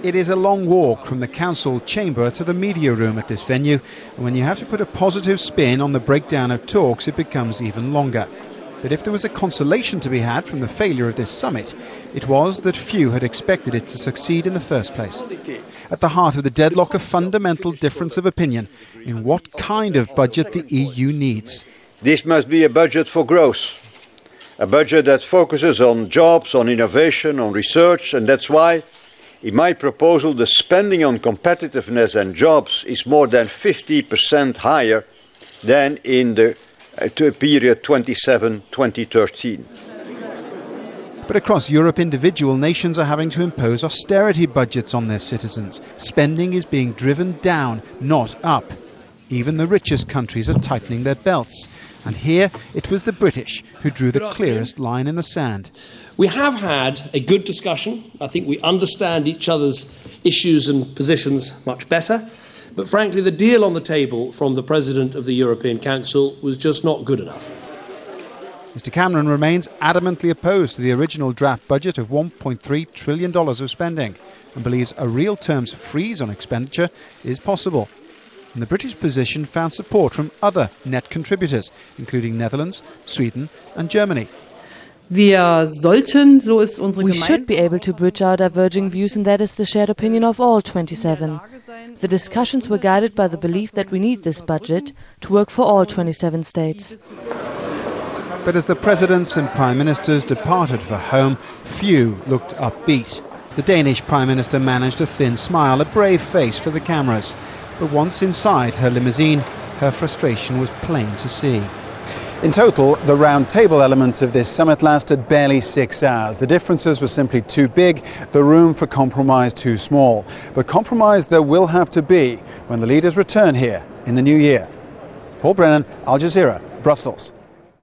It is a long walk from the council chamber to the media room at this venue, and when you have to put a positive spin on the breakdown of talks, it becomes even longer. But if there was a consolation to be had from the failure of this summit, it was that few had expected it to succeed in the first place. At the heart of the deadlock, a fundamental difference of opinion in what kind of budget the EU needs. This must be a budget for growth, a budget that focuses on jobs, on innovation, on research, and that's why in my proposal, the spending on competitiveness and jobs is more than 50% higher than in the period 2007-2013. But across Europe, individual nations are having to impose austerity budgets on their citizens. Spending is being driven down, not up. Even the richest countries are tightening their belts. And here it was the British who drew the clearest line in the sand. We have had a good discussion. I think we understand each other's issues and positions much better. But frankly, the deal on the table from the President of the European Council was just not good enough. Mr Cameron remains adamantly opposed to the original draft budget of $1.3 trillion of spending and believes a real terms freeze on expenditure is possible. And the British position found support from other net contributors, including Netherlands, Sweden and Germany. We should be able to bridge our diverging views, and that is the shared opinion of all 27. The discussions were guided by the belief that we need this budget to work for all 27 states. But as the presidents and prime ministers departed for home, few looked upbeat. The Danish prime minister managed a thin smile, a brave face for the cameras. But once inside her limousine, her frustration was plain to see. In total, the round table element of this summit lasted barely 6 hours. The differences were simply too big, the room for compromise too small. But compromise there will have to be when the leaders return here in the new year. Paul Brennan, Al Jazeera, Brussels.